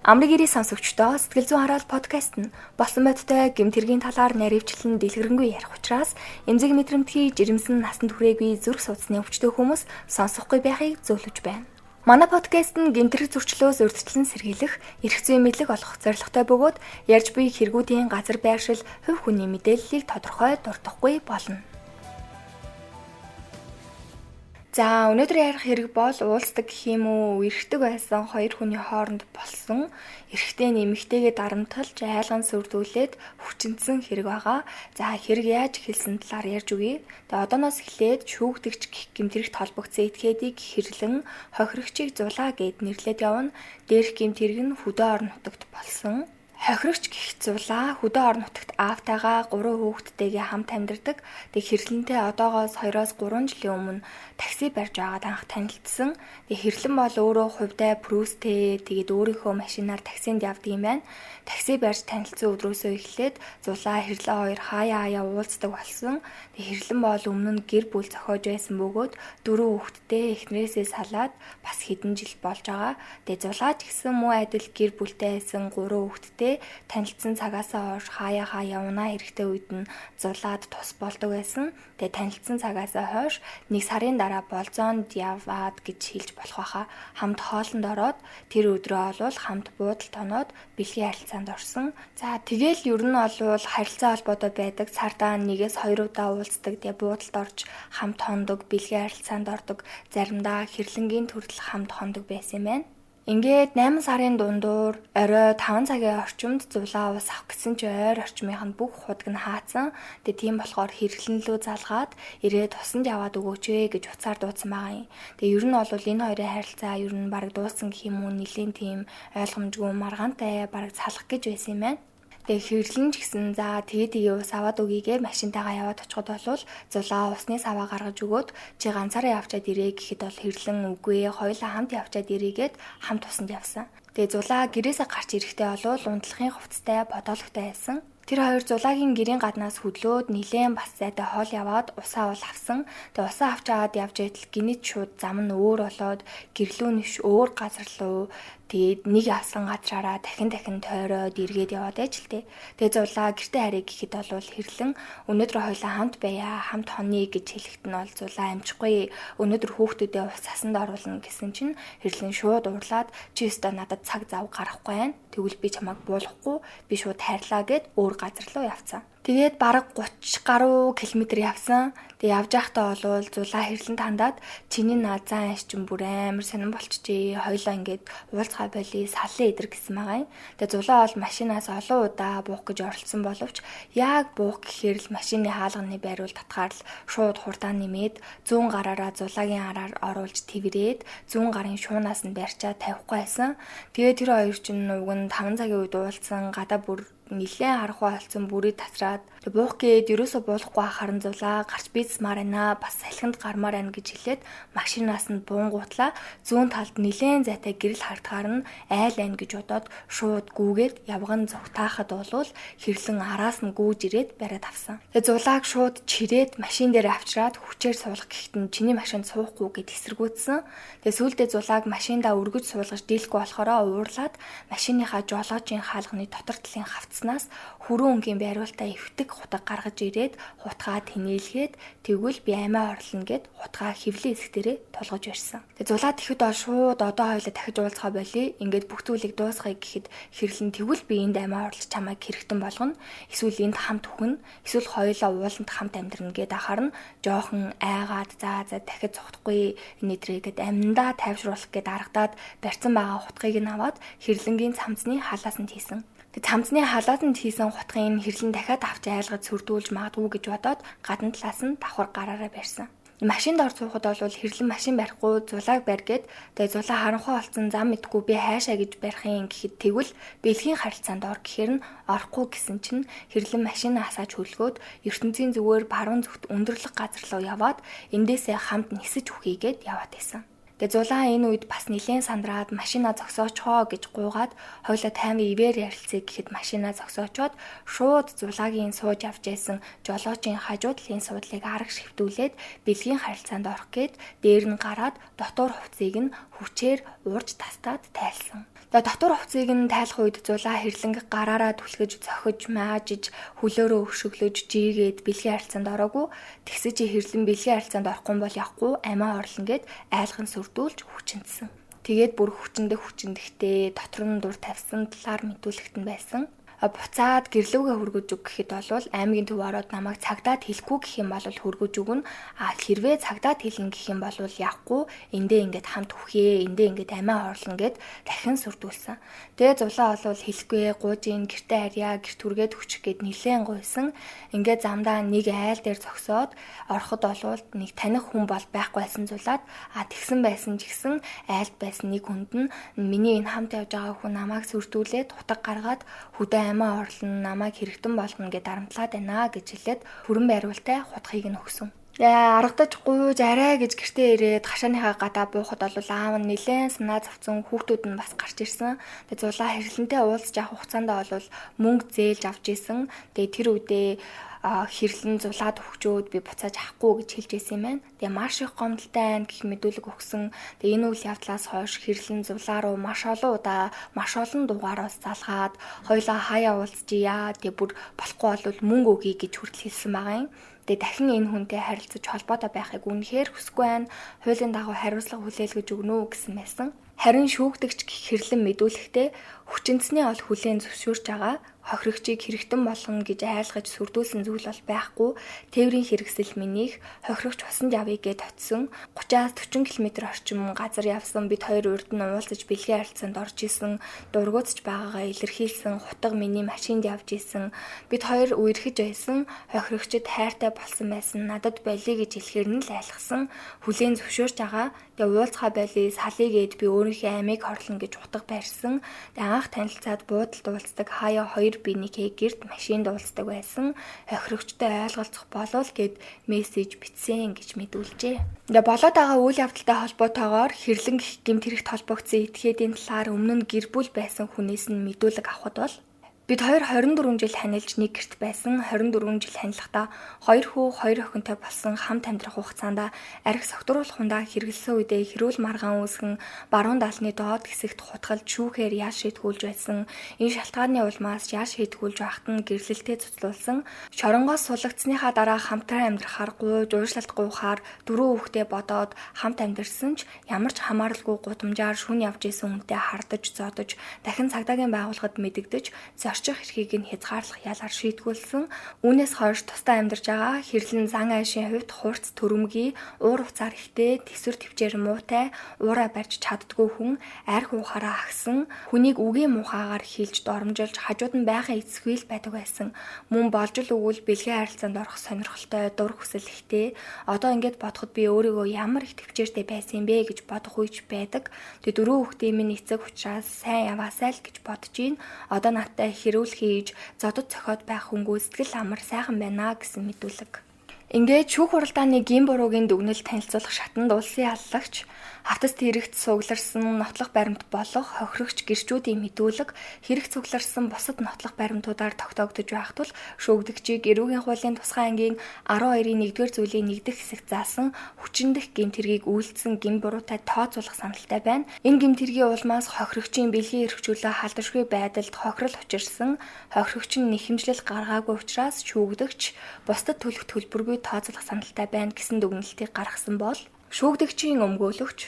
Амрыг ирээ сонсогчдоо Сэтгэл зүйн хараал подкаст нь болсон бодтой гэмт хэргийн талаар наривчлан дэлгэрэнгүй ярих учраас эмзэг мэдрэмтгий жирэмсэн насанд хүрээгүй зүрх судасны өвчтөе хүмүүс сонсохгүй байхыг зөвлөж байна. Манай подкаст нь гэмт хэрэг зөрчлөөс урьдчилан сэргийлэх, эрх зүйн мэдлэг олгох зорилготой бөгөөд ярьж буй хэрэгүүдийн газар байршил, хувь хүний мэдээллийг тодорхой дурдахгүй болно. За өнөөдөр ярих хэрэг бол уулздаг гэх юм уу, эргэдэг байсан хоёр хүний хооронд болсон эрэгтэй нэмэгтэйгээ дарамтгалж айлган сүрдүүлээд хүчинсэн хэрэг байгаа. За хэрэг яаж эхэлсэн талаар ярьж өгье. Тэгээ одооноос эхлээд шүүгдэгч гэх гэмтэрэгт холбогдсон этгээдийг хэрлэн хохирогчийг зулаа гэд нэрлээд явна. Дээрх гэмтэрэг нь хөдөө орон нутагт болсон. Хохирогч гэх зулаа хөдөө орон нутагт аавтайгаа 3 хүүхэдтэйгээ хамт амьдардаг. Тэг хэрлэнтэй одоогоос 2-3 жилийн өмнө такси барьж байгаад анх танилцсан. Тэг хэрлэн бол өөрөө хувьдаа Прүстэй тэгээд өөрийнхөө машинаар таксинд явдаг юм байна. Такси барьж танилцсан өдрөөсөө эхлээд зулаа хэрлэн хоёр хаяа уулздаг болсон. Тэг хэрлэн бол өмнө нь гэр бүл зохиож байсан бөгөөд 4 хүүхэдтэй эхнэрээсээ салаад бас хэдэн жил болж байгаа. Тэг зулаа ч гэсэн муу адил гэр бүлтэй байсан 3 хүүхэдтэй танилцсан цагаасаа хойш хаяа унаа хэрэгтэй үед нь зулаад тус болдог байсан. Тэгээ танилцсан цагаасаа хойш 1 сарын дараа болзоонд яваад гэж хэлж болох байхаа. Хамт хоолнд ороод тэр өдрөө олвол хамт буудалд оноод бэлгийн харилцаанд орсон. За тэгэл ер нь олвол харилцаа холбоотой байдаг. Цаардаа 1-2 удаа уулздаг. Тэгээ буудалд орж хамт хондог, бэлгийн харилцаанд ордог. Заримдаа хэрлэнгийн төрөл хамт хондог байсан юм байна. Ингээд 8 сарын дундуур орой 5 цагийн орчимд зулаа ус авах гэсэн чи ойр орчмынх нь бүх худаг нь хаацсан. Тэгээ тийм болохоор хэрэглэн лөө залгаад ирээд тусанд яваад өгөөч ээ гэж уцаар дуудсан байгаа юм. Тэгээ ер нь бол энэ хоёрын харилцаа ер нь бараг дууссан гэх юм уу, нэлийн тийм ойлгомжгүй маргаантай бараг салах гэж байсан юм байна. Тэгээ хэрлэн ч гэсэн за тэгээд ус аваад өгье машинтайгаа яваад очиход болвол зулаа усны саваа гаргаж өгөөд чи ганцаараа явчаад ирээ гэхэд бол хэрлэн үгүй хоёулаа хамт явчаад ирээгээд хамт усанд явсан. Тэгээ зулаа гэрээсээ гарч ирэхдээ болвол унтлахын хувцастай бодоологтой байсан. Тэр хоёр зулаагийн гэрийн гаднаас хөдлөөд нилээн бас зайтай хоол яваад усаа бол авсан. Тэгээ усаа авч аваад явж байтал гинэт шууд зам нь өөр болоод гэрлүү нэш өөр газар руу тэгээд нэг авсан газраараа дахин тойроод эргээд яваад байж л тээ. Тэгээ зулаа гэртээ харъя гэхэд бол хэрлэн өнөөдөр хоёлаа хамт байя, хамт хонъё гэж хэлэхэд нь бол зулаа амжихгүй. Өнөөдөр хүүхдүүдээ ус цасанд оруулна гэсэн чинь хэрлэн шууд уурлаад чи өстө надад цаг зав гарахгүй байна. Тэгвэл би чамайг буулгахгүй, би шууд хайрлаа гэд өөр газар руу явцсан. Тэгээд бараг 30 гаруй километр явсан. Тэгээ явж байхдаа болвол зулаа хэрлэн тандаад чиний наазан аш чинь бүр амар сонирн болчихжээ. Хоёлаа ингээд уулзгаа боли саллаа идэр гэсэн байгаа юм. Тэгээ зулаа бол машинаас олон удаа буух гэж оролцсон боловч яг буух гэхээр л машины хаалганы байруул татгаар л шууд хурдаа нэмээд 100 гараараа зулагийн араар оруулж тэврээд 100 гарын шуунаас нь барьчаа тавихгүй байсан. Тэгээ тэр хоёр чинь уг нь 5 цагийн үед уулзсан гадаа бүр нилээн харахгүй болсон бүрий тасраад буух гээд ерөөсө буулахгүй харан зулаа гарч бийцмаар байна, бас салхинд гармаар байна гэж хэлээд машинаас нь буунгуутлаа зүүн талд нилээн зайтай гэрэл хартгаар нь айл айн гэж бодоод шууд гүүгээд явган зүгтаахад болвол хэрлэн араас нь гүүж ирээд бариад авсан. Тэгээ зулааг шууд чирээд машин дээр авчираад хүчээр суулгах гэхэд нь чиний машинд суухгүй гэд эсэргүүцсэн. Тэгээ сүүлдээ зулааг машиндаа өргөж суулгаж дийлэхгүй болохоро уурлаад машиныхаа жолоочийн хаалганы дотор талын хавцснаас хүрэн өнгийн байруултаа эвтэг хутаг гаргаж ирээд хутгаа тэнээлгээд тэгвэл би амиа орлно гэд хутгаа хэвлэн хэсэг дээрээ тулгаж барьсан. Тэгээ зулаад ихэд бол шууд одоо хоёлаа дахиж уулзгаа болий. Ингээд бүх зүйлийг дуусгая гэхэд хэрлэн тэгвэл би энд амиа орлож чамайг хэрэгтэн болгоно. Эсвэл энд хамт өхнө. Эсвэл хоёлаа ууланд хамт амьдрна гэд ахарна. Жоохон айгаад за дахиж цогтохгүй нэтрээгээд амьдаа тайвшруулах гэд аргадаад барьсан байгаа хутгийг нь аваад хэрлэнгийн цамцны халаасанд хийсэн. Тэг цамцны халаатанд хийсэн хутгын хэрлэн дахиад авч айлгаж сүрдүүлж магадгүй гэж бодоод гадна талаас нь давхар гараараа барьсан. Машинд орж суухад бол хэрлэн машин барихгүй зулааг барьгээд тэгээ зулаа харанхуй олцсон зам мэдгүй би хайшаа гэж барих юм гэхэд тэгвэл бэлгийн харилцаанд ор гэхээр нь орохгүй гэсэн чинь хэрлэн машинаа асааж хөлгөөд ертөнцийн зүгээр баруун зүгт өндөрлөх газар руу яваад эндээсээ хамт нисэж үхийгээд яваад байсан. Тэгээ зулаан энэ үед бас нилээн сандраад машина зогсоочхоо гэж гуугаад хойлоо тайван ивээр ярилцъя гэхэд машина зогсоочоод шууд зулаагийн сууж явж байсан жолоочийн хажууд лийн суудлыг арга шивтүүлээд бэлгийн харилцаанд орох гээд дээр нь гараад дотор хувцсыг нь хүчээр уурж тастаад тайлсан. Тэгээ дотор хувцсыг нь тайлах үед зулаа хэрлэнг гараараа түлхэж зохиж маажиж хөлөөрөө өшөглөж жийгээд бэлгийн харилцаанд ороогүй. Тэгсэж хэрлэн бэлгийн харилцаанд орохгүй бол явахгүй амиа орлон гэд айлгын сүрдүүлж хүчинсэн. Тэгээд бүр хүчиндэгтэй дотор нь дур тавьсан талаар мэдүүлэгт нь байсан. Буцаад гэрлүүгээ хөргөж өг гэхэд бол аймгийн төв ороод намайг цагдаад хэлэхгүй гэх юм бол хөргөж өгнө. Хэрвээ цагдаад хэлнэ гэх юм бол явахгүй. Эндээ ингээд хамт үхээ, эндээ ингээд амиа орлно гэд дахин сүрдүүлсэн. Тэгээ зулаа олвол хэлэхгүй, гуужийн гэртээ харьяа, гэрт түргээд хүчих гэд нилээн гуйсан. Ингээд замдаа нэг айл дээр зогсоод ороход олвол нэг таних хүн бол байхгүйсэн зулаад тэгсэн байсан ч гэсэн айлд байсан нэг хүнд нь миний энэ хамт явж байгаа хүн намайг сүрдүүлээд утга гаргаад хүдэ амиа орлон намайг хэрэгтэн болгоно гэд дарамтлаад байна гэж хэлээд хүрэн байруултай хутгийг нь өгсөн. Аргадаж гуйж арай гэж гэртээ ирээд хашааныхаа гадаа буухад бол аав нь нилээн санаа зовцсон, хүүхдүүд нь бас гарч ирсэн. Тэгээ зулаа хэрлэнтэй уулзж авах хугацаанд бол мөнгө зээлж авч исэн. Тэгээ тэр үедээ хэрлэн зулаад өгчөөд би буцааж авахгүй гэж хэлж байсан юм байна. Тэгээ маш их гомдолтой айн гэх мэдүүлэг өгсөн. Тэгээ энэ үйл явдлаас хойш хэрлэн зулаа руу маш олон удаа маш олон дугаараас залгаад хоёлаа хаяа уулзчихъя. Тэгээ бүр болохгүй бол мөнгө өгье гэж хүртэл хэлсэн байгаа юм. Тэгээ дахин энэ хүнтэй харилцаж холбоотой байхыг үнэхээр хүсэхгүй байна. Хуулийн дагуу хариуцлага хүлээлгэж өгнө үү гэсэн байсан. Харин шүүгдэгч хэрлэн мэдүүлэхдээ хүчинцний ол хүлээн зөвшөөрч байгаа. Хохирогчийг хэрэгтэн болгоно гэж айлгаж сүрдүүлсэн зүйл бол байхгүй. Тээврийн хэрэгсэл минийх хохирогч усанд явъя гэд очисон. 30-40 км орчим газар явсан. Бид хоёр урд нь уулзаж бэлгийн харилцаанд орж исэн. Дургуутж байгаагаа илэрхийлсэн. Хутга миний машинд явж исэн. Бид хоёр үерхэж байсан. Хохирогчд хайртай болсон байсан. Надад болиё гэж хэлэхээр нь л айлгсан. Хүлээн зөвшөөрч байгаа. Тэгээ уулзхаа болиё салъя гэд би өөрийнхөө амийг хорлоно гэж утга барьсан. Тэгээ анх танилцаад буудалд уулздаг хаяа хоёр биенийхээ гэрт машинд уулздаг байсан. Хохирогчтой ойлголцох болов гэд мессеж бичсэн гэж мэдүүлжээ. Тэгээ болоод байгаа үйл явдалтай холбоотойгоор хэрлэн гэмт хэрэгт холбогдсон этгээдийн талаар өмнө нь гэр бүл байсан хүнээс нь мэдүүлэг авахд бол бид хоёр 24 жил танилж нэг гэрт байсан. 24 жил танилцахдаа 2 хүү 2 охинтой болсон хамт амьдрах хугацаанд арх согтруулах хундаа хэрэгэлсэн үедээ хэрүүл маргаан үүсгэн баруун даалны доод хэсэгт хутгалж шүүхээр яаш шийтгүүлж байсан. Энэ шалтгааны улмаас яаш шийтгүүлж байхад нь гэрлэлтэд цуцлуулсан. Шоронгоос сулагдсныхаа дараа хамтран амьдрахаар гуйж уушлалт гуйхаар 4 хүүхдээ бодоод хамт амьдэрсэн ч ямар ч хамааралгүй гудамжаар шүн явж исэн хүнтэй хардаж зодож дахин цагдаагийн байгууллагад мэдэгдэж орчих эрхийг нь хязгаарлах ялаар шийтгүүлсэн. Үүнээс хойш тусдаа амьдарч байгаа хэрлэн зан айшийн хувьд хурц төрөмгий, уур уцаар ихтэй, тэсвэр төвчээр муутай, уураа барьж чаддгүй хүн арх уухаараа агсан, хүнийг үгийн муухагаар хилж доромжилж хажууд нь байхын эцэггүй л байдаг байсан. Мөн болж л өгвөл бэлгийн харилцаанд орох сонирхолтой, дур хүсэл ихтэй. Одоо ингэж бодоход би өөрийгөө ямар их төвчээртэй байсан юм бэ гэж бодох үеч байдаг. Тэг дөрөв хүүхдийн минь эцэг учраас сайн яваасай л гэж бодож гин. Одоо надтай хэрүүл хийж зодод цохиод байх хөнгөө сэтгэл амар сайхан байна гэсэн мэдүүлэг. Ингээд шүүх хуралдааны гин буруугийн дүгнэлт танилцуулах шатанд улсын аллагч хавтас тэрэгт сугларсан нотлох баримт болох хохирогч гэрчүүдийн мэдүүлэг хэрэг цугларсан бусад нотлох баримтуудаар тогтоогдож байх тул шүүгдэгчийг эрүүгийн хуулийн тусгай ангийн 12-ийн 1-р зүйлийн 1-р хэсэгт заасан хүчиндэх гэмтэргийг үйлдсэн гин буруутай тооцоолох саналтай байна. Энэ гэмтэргийн улмаас хохирогчийн бэлгийн эрхчлөлөө халдваргүй байдалд хохирол учирсан. Хохирогч нь нэхэмжлэл гаргаагүй учраас шүүгдэгч бусдад төлөх төлбөргүй тооцоолох саналтай байна гэсэн дүгнэлтийг гаргасан бол шүүгдэгчийн өмгөөлөгч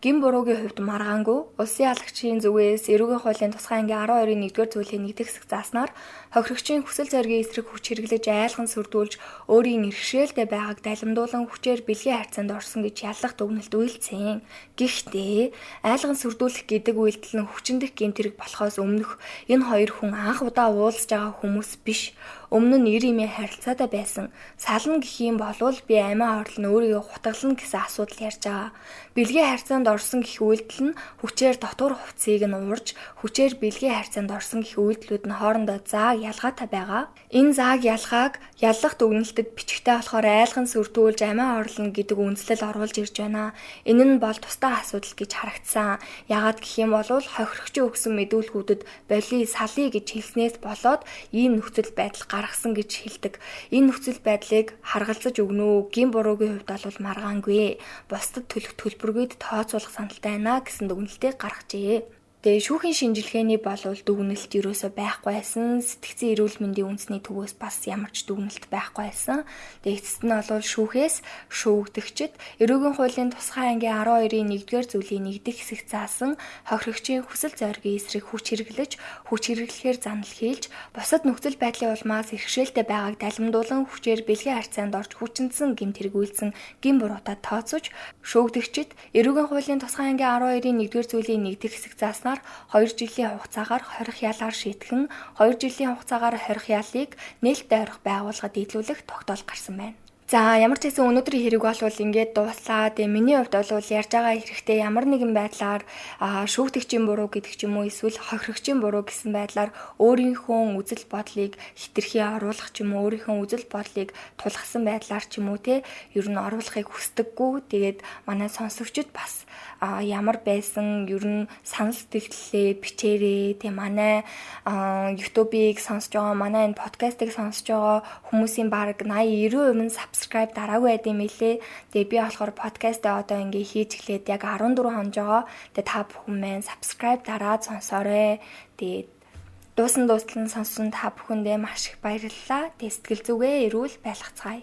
гин буруугийн хувьд маргаангүй улсын аллагчийн зүгээс эрүүгийн хуулийн тусгай ангийн 12-ийн 1-р зүйлийн 1-р хэсэг зааснаар хохирогчийн хүсэл зоригийн эсрэг хүч хэрэглэж айлган сүрдүүлж өөрийн иргэшээлтэй байгааг далимдуулан хүчээр бэлгийн харьцаанд орсон гэж яллах дүгнэлт үйлцсэн. Гэхдээ айлган сүрдүүлэх гэдэг үйлдэл нь хүчиндэх гэмтэрэг болохоос өмнөх энэ хоёр хүн анх удаа уулзж байгаа хүмүүс биш. Өмнө нь 90-ийн харилцаатай байсан. Сална гэх юм болвол би амиа орлон өөрийгөө хутгална гэсэн асуудал ярьж байгаа. Бэлгийн харьцаанд орсон гэх үйлдэл нь хүчээр дотор хувцсыг нь уурж, хүчээр бэлгийн харьцаанд орсон гэх үйлдэлүүд нь хоорондоо зааг ялгаатай байгаа. Энэ зааг ялгааг яллах дүгнэлтэд бичгтээ болохоор айлган сүрдүүлж амиа орлоно гэдэг үндслэл оруулж ирж байна. Энэ нь бол тусдаа асуудал гэж харагдсан. Яагаад гэх юм бол хохирогчийн өгсөн мэдүүлгүүдэд боли салъя гэж хэлснээс болоод ийм нөхцөл байдал гаргасан гэж хэлдэг. Энэ нөхцөл байдлыг харгалзаж өгнө үү? Гин буруугийн хувьд бол маргаангүй. Бусдад төлөх төлбөргүйд тооцоолох саналтай байна гэсэн дүгнэлтийг гаргажээ. Тэгээ шүүхийн шинжилгээний болвол дүгнэлт юусоо байхгүй байсан. Сэтгцэн эрүүл мэндийн үндэсний төвөөс бас ямар ч дүгнэлт байхгүй байсан. Тэгээ эцэст нь бол шүүхээс шүүгдэгчид эрүүгийн хуулийн тусгай ангийн 12-ийн 1-р зүйлийн 1-р хэсэг заасан хохирогчийн хүсэл зоригийн эсрэг хүч хэрэглэхээр занал хийлж бусад нөхцөл байдлын улмаас иргэшээлтэй байгааг далимдуулан хүчээр бэлгийн харьцаанд орж хүчинсэн гэмт хэрэгүүлсэн гин буруудаа тооцож шүүгдэгчид эрүүгийн хуулийн тусгай ангийн 12-ийн 1-р зүйлийн 1-р хэсэг зааснаар 2 жилийн хугацаагаар хорих ялаар шийтгэн 2 жилийн хугацаагаар хорих ялыг нээлттэй орхих байгууллагад нийлүүлэх тогтоол гарсан байна. За ямар ч гэсэн өнөөдрийн хэрэг бол ингээд дууслаа. Тэгээ миний хувьд бол ярьж байгаа хэрэгтэй ямар нэгэн байдлаар шүүгдэгчийн буруу гэдэг ч юм уу эсвэл хохирогчийн буруу гэсэн байдлаар өөрийнхөө үзэл бодлыг хэтэрхий оруулах ч юм уу өөрийнхөө үзэл бодлыг тулгасан байдлаар ч юм уу те ер нь оруулахыг хүсдэггүй. Тэгээд манай сонсогчид бас ямар байсан ер нь санал сэтгэлээ бичээрэй. Тэгээ манай YouTube-ийг сонсож байгаа, манай энэ подкастыг сонсож байгаа хүмүүсийн бараг 80-90% нь subscribe дараагүй байд юм билээ. Тэгээ би болохоор подкастаа одоо ингээ хийж эхлээд яг 14 хоног жоо. Тэгээ та бүхэн маань subscribe дараад сонсоорой. Тэгээ дууссан сонссон та бүхэндээ маш их баярлалаа. Тэгээ сэтгэл зүгээ эрүүл байлгацгаая.